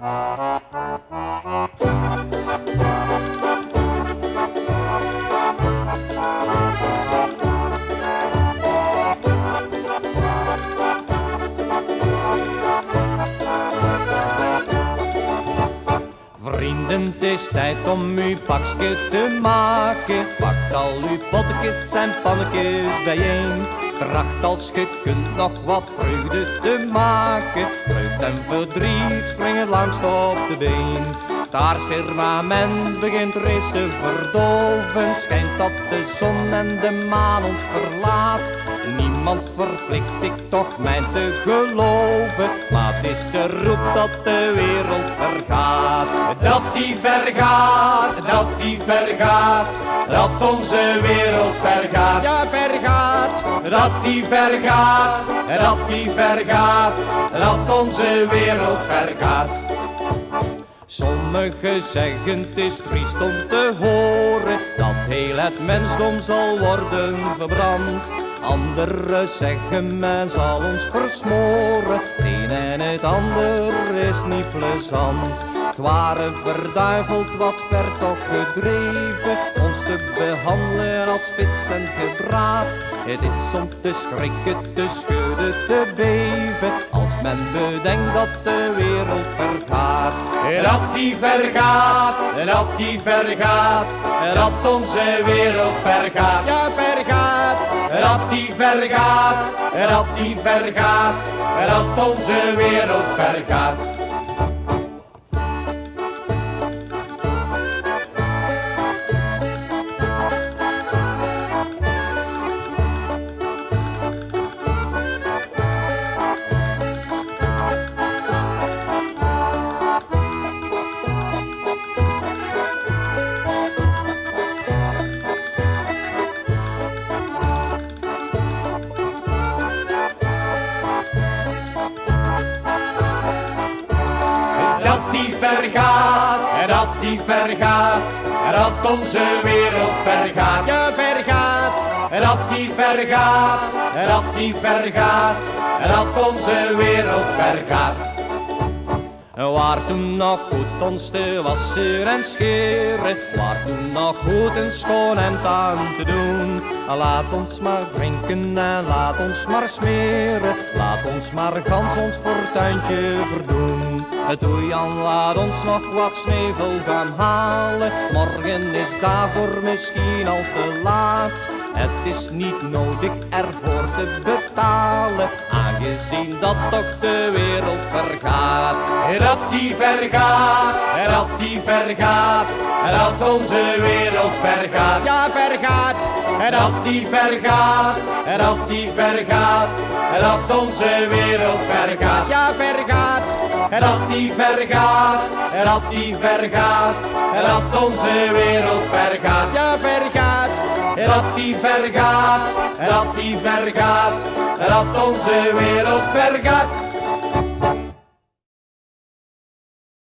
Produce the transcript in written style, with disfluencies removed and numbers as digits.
Vrienden, het is tijd om uw pakje te maken. Pakt al uw pottekes en pannetjes bijeen. Tracht als ge kunt nog wat vreugde te maken. Vreugd en verdriet springen langs op de been. Het aardsfirmament begint reeds te verdoven. Schijnt dat de zon en de maan ons verlaat. Niemand verplicht ik toch mijn te geloven. Maar het is de roep dat de wereld vergaat. Dat die vergaat, dat die vergaat. Dat onze wereld vergaat. Ja, vergaat. Dat die vergaat, dat die vergaat. Dat onze wereld vergaat. Sommigen zeggen het is triest om te horen dat heel het mensdom zal worden verbrand. Anderen zeggen men zal ons versmoren, het een en het ander is niet plezant. Het ware verduiveld wat ver toch gedreven, ons te behandelen als vis en gebraad. Het is om te schrikken, te schudden, te beven, als men bedenkt dat de wereld vergaat. Dat die vergaat, dat die vergaat, dat onze wereld vergaat. Ja, vergaat. Dat die vergaat, dat die vergaat, dat onze wereld vergaat. Dat die vergaat, dat onze wereld vergaat. Ja, vergaat. Dat die vergaat, dat die vergaat, dat onze wereld vergaat. Waar toen nog goed ons te wassen en scheren, waar toen nog goed een schoon hemd aan te doen. Laat ons maar drinken en laat ons maar smeren, laat ons maar gans ons fortuintje verdoen. Toe Jan, laat ons nog wat sneeuwvel gaan halen, morgen is daarvoor misschien al te laat. Het is niet nodig ervoor te betalen, aangezien dat toch de wereld vergaat. Dat die vergaat, dat die vergaat, dat onze wereld vergaat. Ja, vergaat. Dat die vergaat, dat die vergaat, dat onze wereld vergaat. Ja, vergaat. Dat die vergaat, dat die vergaat, dat onze wereld vergaat. Ja, vergaat. Dat die vergaat, dat die vergaat, dat onze wereld vergaat.